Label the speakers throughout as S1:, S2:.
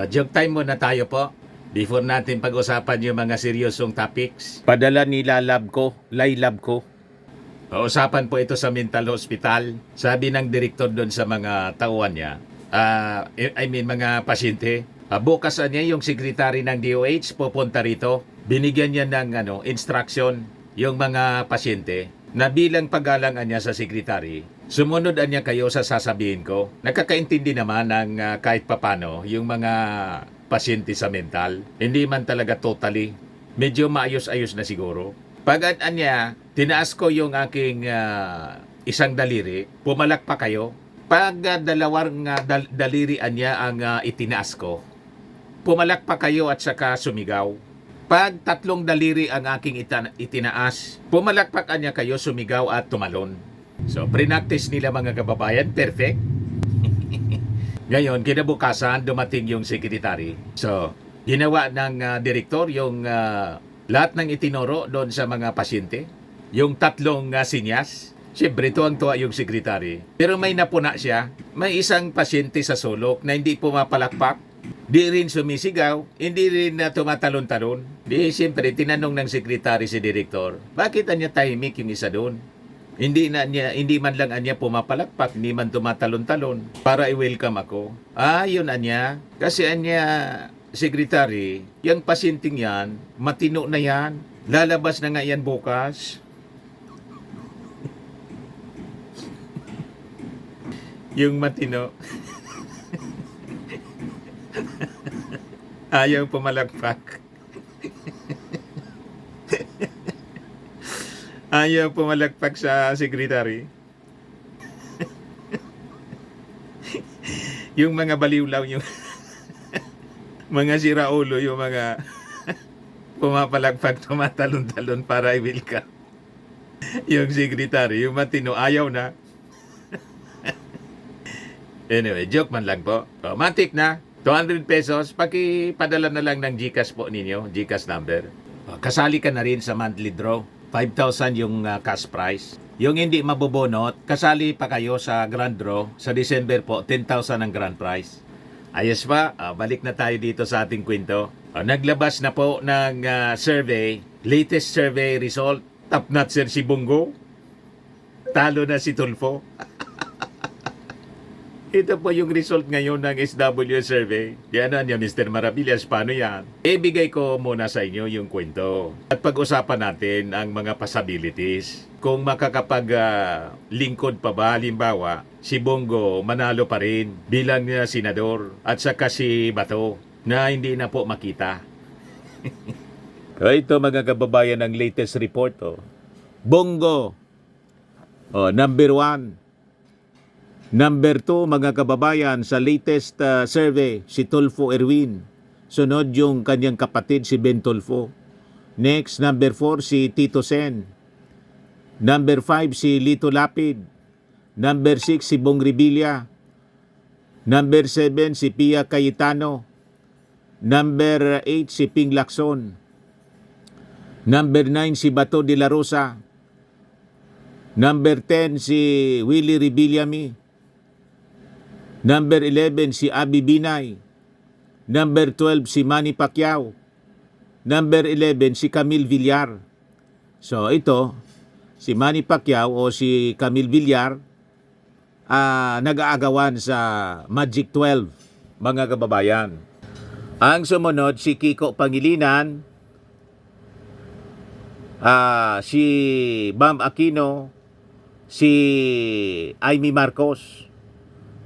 S1: Joke time muna tayo po. Before natin pag-usapan yung mga seryosong topics. Padala ni Lalab ko, Laylab ko. Usapan po ito sa mental hospital. Sabi ng direktor doon sa mga tauhan niya, mga pasyente. Bukas niya yung sekretary ng DOH pupunta rito. Binigyan niya ng instruction yung mga pasyente na bilang paggalangan niya sa sekretary, sumunod niya kayo sa sasabihin ko. Nakakaintindi naman ng kahit papano yung mga pasyente sa mental. Hindi man talaga totally. Medyo maayos-ayos na siguro. Pag niya, tinaas ko yung aking isang daliri, pumalak pa kayo. Pag dalawang daliri niya ang itinaas ko, pumalak pa kayo at saka sumigaw. Pag tatlong daliri ang aking itinaas, pumalakpak niya kayo, sumigaw at tumalon. So, pre-practice nila mga kababayan, perfect. Ngayon, kinabukasan, dumating yung secretary. So, ginawa ng direktor yung lahat ng itinuro doon sa mga pasyente. Yung tatlong sinyas. Siyempre, tuwang-tuwa yung secretary. Pero may napuna siya. May isang pasyente sa sulok na hindi pumapalakpak. Di rin sumisigaw, hindi rin tumatalon-talon. Di siyempre, tinanong ng sekretary si direktor, bakit niya tahimik yung isa doon? Hindi man lang niya pumapalakpak, hindi man tumatalon-talon para i-welcome ako. Yun niya. Kasi niya, sekretary, yung pasyenteng yan, matino na yan. Lalabas na nga yan bukas. Yung matino. Ayaw pumalakpak. Ayaw pumalakpak sa secretary. Yung mga baliwlaw, yung mga siraulo, yung mga pumapalakpak, tumatalon-talon para i-welcome. Yung secretary, yung matino, ayaw na. Anyway, joke man lang po. Matik na. 200 pesos, pakipadala na lang ng GCash po ninyo, GCash number. Kasali ka na rin sa monthly draw. 5,000 yung cash prize. Yung hindi mabubunot, kasali pa kayo sa grand draw. Sa December po, 10,000 ang grand prize. Ayos pa, balik na tayo dito sa ating kwento. Naglabas na po ng survey, latest survey result. Top notcher si Bongo. Talo na si Tulfo. Ito po yung result ngayon ng SW survey. Yan niya, Mr. Maravillas, paano yan? Ibigay ko muna sa inyo yung kwento. At pag-usapan natin ang mga possibilities. Kung makakapag-lingkod pa ba, halimbawa, si Bongo manalo pa rin bilang senador at saka si Bato na hindi na po makita. Ito mga kababayan ng latest report. Bongo, number 1. Number 2, mga kababayan, sa latest survey, si Tulfo Erwin. Sunod yung kanyang kapatid, si Ben Tulfo. Next, number 4, si Tito Sen. Number 5, si Lito Lapid. Number 6, si Bong Revilla. Number 7, si Pia Cayetano. Number 8, si Ping Lacson. Number 9, si Bato de la Rosa. Number 10, si Willie Revillame. Number 11, si Abby Binay. Number 12, si Manny Pacquiao. Number 11, si Camille Villar. So ito, si Manny Pacquiao o si Camille Villar, nag-aagawan sa Magic 12, mga kababayan. Ang sumunod, si Kiko Pangilinan, si Bam Aquino, si Amy Marcos,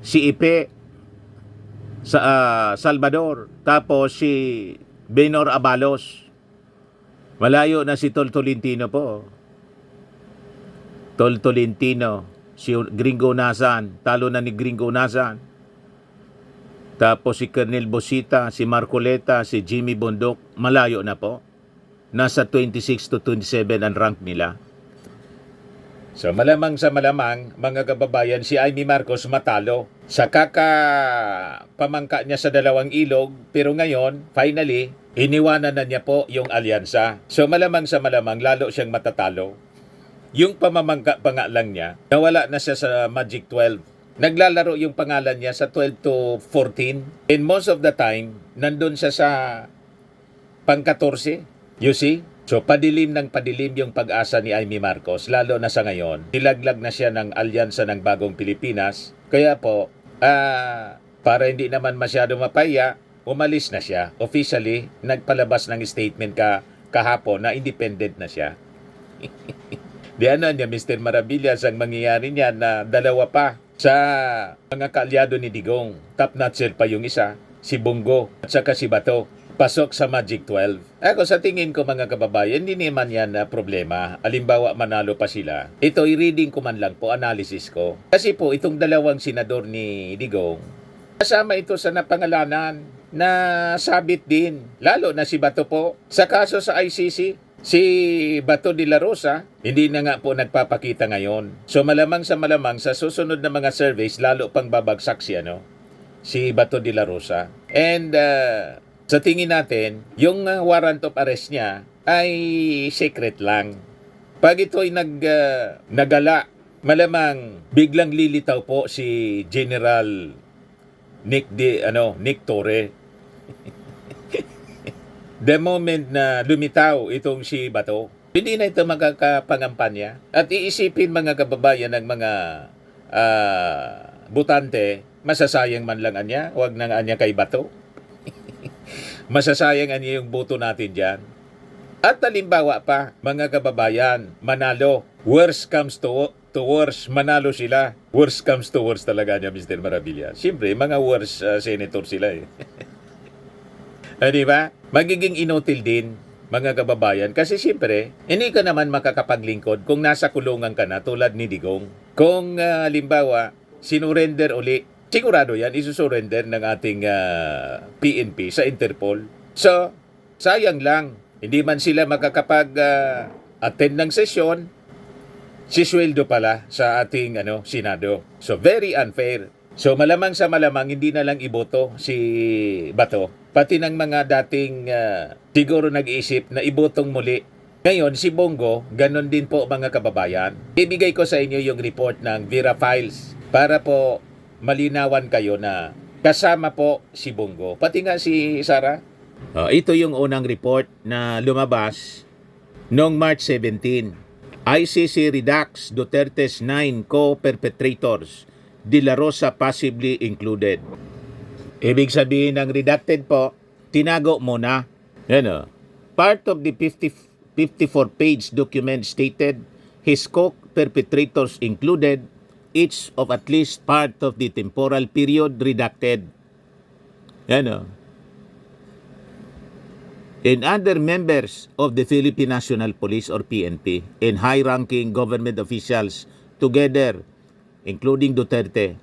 S1: si Ipe sa Salvador, tapos si Benor Abalos. Malayo na si Tolentino po. Tolentino, si Gringo Nazan, talo na ni Gringo Nazan. Tapos si Colonel Bosita, si Marcoleta, si Jimmy Bondok, malayo na po. Nasa 26 to 27 ang rank nila. So malamang sa malamang, mga kababayan, si Amy Marcos matalo. Sa pamangka niya sa dalawang ilog, pero ngayon, finally, iniwanan na niya po yung alyansa. So malamang sa malamang, lalo siyang matatalo. Yung pamamangka pa nga lang niya, nawala na siya sa Magic 12. naglalaro yung pangalan niya sa 12 to 14. And most of the time, nandun siya sa pang-14. You see? So, padilim ng padilim yung pag-asa ni Amy Marcos, lalo na sa ngayon. Nilaglag na siya ng alyansa ng Bagong Pilipinas. Kaya po, para hindi naman masyado mapaya, umalis na siya. Officially, nagpalabas ng statement kahapon na independent na siya. Di ano niya, Mr. Maravillas, ang mangyayari niya na dalawa pa sa mga kaalyado ni Digong. Top notcher pa yung isa, si Bongo at saka si Bato. Pasok sa Magic 12. Ako sa tingin ko mga kababayan, hindi naman yan na problema. Alimbawa manalo pa sila. Ito, i-reading ko man lang po, analysis ko. Kasi po, itong dalawang senador ni Digong, kasama ito sa napangalanan na sabit din. Lalo na si Bato po. Sa kaso sa ICC, si Bato de la Rosa, hindi na nga po nagpapakita ngayon. So malamang sa susunod na mga surveys, lalo pang babagsak si Bato de la Rosa. And sa tingin natin, yung warrant of arrest niya ay secret lang. Pag ito'y nagala, malamang biglang lilitaw po si General Nick Torre. The moment na lumitaw itong si Bato, hindi na ito magkakapangampanya. At iisipin mga kababayan ng mga butante, masasayang man lang anya, huwag nang anya kay Bato. Masasayang anya yung boto natin dyan. At halimbawa pa, mga kababayan, manalo. Worst comes to worst, manalo sila. Worst comes to worst talaga niya, Mr. Maravilla. Siyempre, mga worst senator sila eh. Di ba? Magiging inutil din, mga kababayan. Kasi siyempre, hindi ka naman makakapaglingkod kung nasa kulungan ka na tulad ni Digong. Kung halimbawa, sinurrender uli, sigurado yan, isusurrender ng ating PNP sa Interpol. So, sayang lang. Hindi man sila makakapag-attend ng sesyon, sisweldo pala sa ating Senado. So, very unfair. So, malamang hindi na lang iboto si Bato. Pati ng mga dating siguro nag-iisip na ibotong muli. Ngayon, si Bongo, ganun din po mga kababayan. Ibigay ko sa inyo yung report ng Vera Files para po malinawan kayo na kasama po si Bongo. Pati nga si Sara. Ito yung unang report na lumabas noong March 17. ICC redacts Duterte's 9 co-perpetrators, De La Rosa possibly included. Ibig sabihin ng redacted po, tinago muna. Part of the 54-page document stated his co-perpetrators included each of at least part of the temporal period redacted. And other members of the Philippine National Police or PNP and high-ranking government officials together, including Duterte,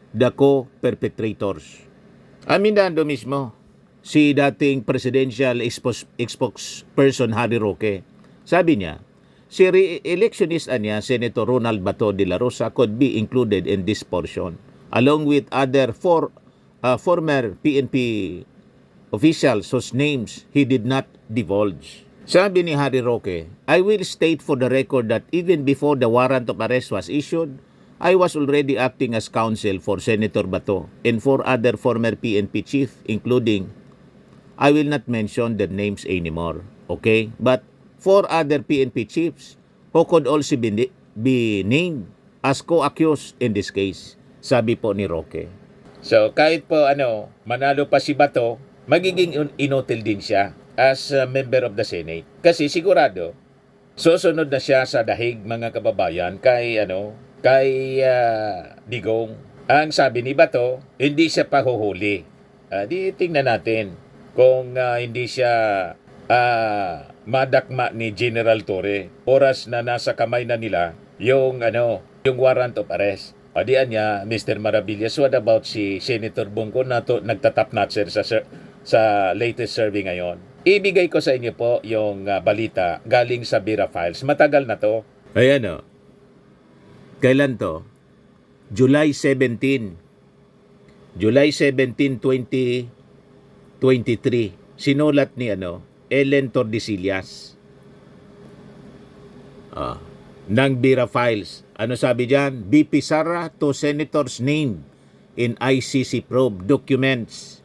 S1: the co-perpetrators. Aminado mismo si dating presidential spokesperson Harry Roque. Sabi niya, si re-electionist niya, Senator Ronald Bato de la Rosa could be included in this portion, along with other former PNP officials whose names he did not divulge. Sabi ni Harry Roque, I will state for the record that even before the warrant of arrest was issued, I was already acting as counsel for Senator Bato and for other former PNP chief, including, I will not mention their names anymore, okay? But 4 other PNP chiefs who could also be named as co-accused in this case, sabi po ni Roque. So kahit po manalo pa si Bato, magiging inutil din siya as a member of the Senate. Kasi sigurado, susunod na siya sa dahig mga kababayan kay Digong. Ang sabi ni Bato, hindi siya pahuhuli. Di tingnan natin kung hindi siya madakma ni General Torre. Oras na nasa kamay na nila yung warrant of arrest. Diyan niya, Mr. Maravillas, what about si Senator Bongo na nagtatap notcher sa latest survey ngayon? Ibigay ko sa inyo po yung balita galing sa Vera Files. Matagal na to. Ayan Kailan to? July 17. July 17, 2023. Sinulat ni Ellen Tordesillas. ng BIRA files. Ano sabi dyan? BP Sara to senators named in ICC probe documents.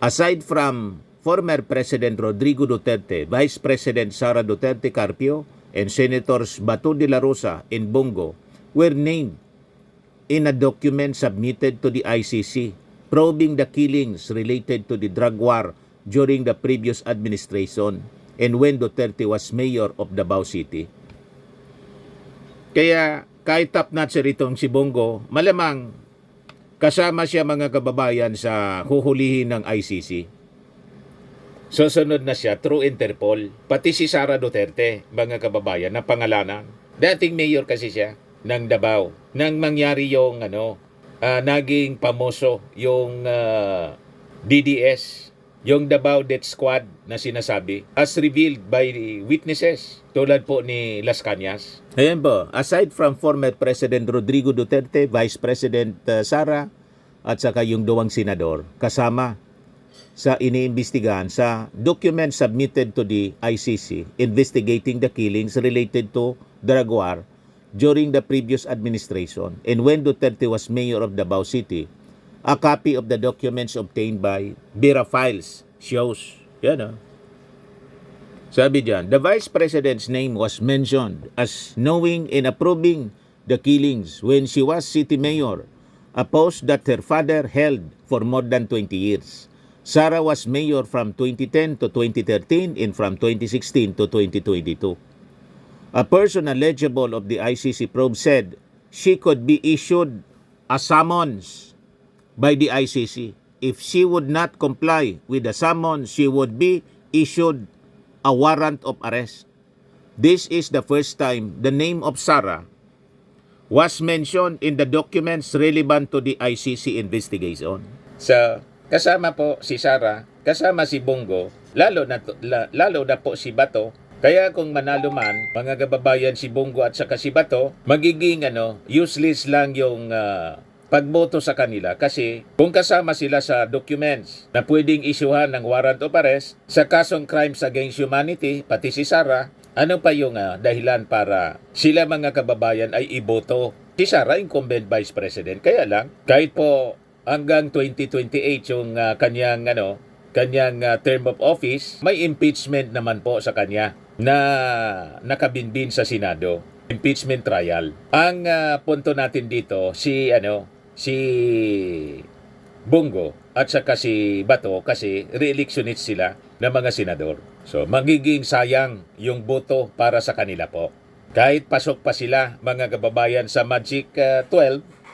S1: Aside from former President Rodrigo Duterte, Vice President Sara Duterte Carpio, and Senators Bato de la Rosa and Bongo were named in a document submitted to the ICC probing the killings related to the drug war during the previous administration and when Duterte was mayor of Davao City. Kaya kahit top-notcher itong si Bongo, malamang kasama siya mga kababayan sa huhulihin ng ICC. Susunod na siya through Interpol. Pati si Sara Duterte, mga kababayan, na pangalanan. Dating mayor kasi siya ng Davao. Nang mangyari yung naging pamoso yung DDS, yung Davao Death Squad na sinasabi, as revealed by witnesses, tulad po ni Las Cañas. Ayan po, aside from former President Rodrigo Duterte, Vice President Sara, at saka yung duwang senador, kasama sa iniimbestigahan sa document submitted to the ICC investigating the killings related to drug war during the previous administration and when Duterte was mayor of Davao City. A copy of the documents obtained by BIRA files shows, sabi dyan, the Vice President's name was mentioned as knowing and approving the killings when she was city mayor, a post that her father held for more than 20 years. Sara was mayor from 2010 to 2013 and from 2016 to 2022. A person eligible of the ICC probe said she could be issued a summons by the ICC. If she would not comply with the summons, she would be issued a warrant of arrest. This is the first time the name of Sara was mentioned in the documents relevant to the ICC investigation. So, kasama po si Sara, kasama si Bongo, lalo na po si Bato. Kaya kung manalo man, mga kababayan, si Bongo at saka si Bato, magiging useless lang yung pagboto sa kanila kasi kung kasama sila sa documents na pwedeng isyuhan ng warrant of arrest sa kasong crimes against humanity, pati si Sara, ano pa yung dahilan para sila mga kababayan ay iboto? Si Sara, incumbent vice president. Kaya lang, kahit po hanggang 2028 yung kanyang term of office, may impeachment naman po sa kanya na nakabinbin sa Senado. Impeachment trial. Ang punto natin dito, si Bongo at saka si Bato kasi re-electionist sila ng mga senador. So, magiging sayang yung boto para sa kanila po. Kahit pasok pa sila, mga kababayan, sa Magic 12,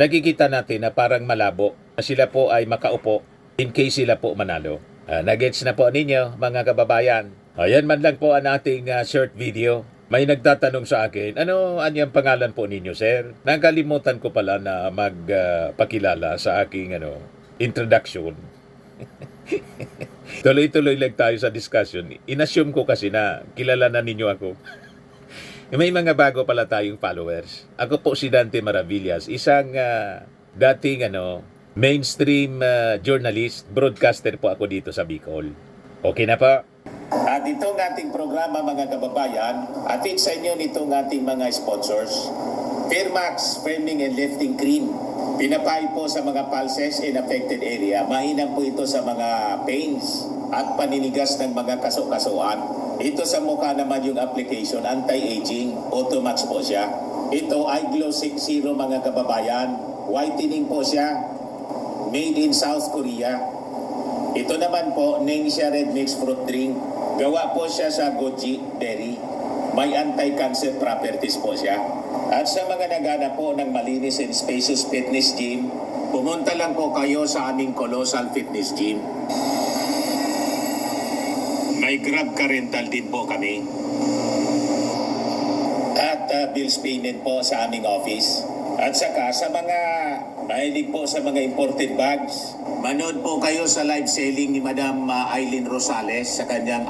S1: nakikita natin na parang malabo na sila po ay makaupo in case sila po manalo. Nagets na po ninyo, mga kababayan. Ayan man lang po ang ating short video. May nagtatanong sa akin, ano anyang pangalan po ninyo, sir? Nakalimutan ko pala na magpakilala sa aking introduction. Tuloy-tuloy lang tayo sa discussion. Inassume ko kasi na kilala na ninyo ako. May mga bago pala tayong followers. Ako po si Dante Maravillas, isang dating mainstream journalist, broadcaster po ako dito sa Bicol. Okay na po? At itong ating programa, mga kababayan, atin sa inyo nitong ating mga sponsors. Fairmax Firming and Lifting Cream. Pinapay po sa mga pulses in affected area. Mainam po ito sa mga pains at paninigas ng mga kaso-kasuan. Ito sa mukha naman yung application, anti-aging, automax po siya. Ito ay Glow 60, mga kababayan. Whitening po siya. Made in South Korea. Ito naman po, Ningxia Red Mix Fruit Drink. Gawa po siya sa goji berry. May anti-cancer properties po siya. At sa mga nagana po ng malinis and spacious fitness gym, pumunta lang po kayo sa aming Colossal Fitness Gym. May Grab Car Rental din po kami. At bills payment po sa aming office. At saka sa mga mahilig po sa mga imported bags, manood po kayo sa live selling ni Madam Aileen Rosales sa kanyang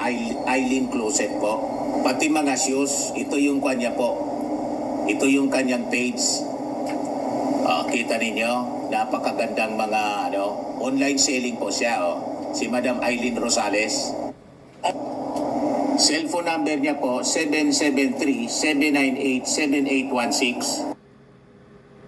S1: Aileen Closet po. Pati mga shoes, ito yung kanya po. Ito yung kanyang page. Kita ninyo, napakagandang mga online selling po siya. Si Madam Aileen Rosales.
S2: Cellphone number niya po 773-798-7816.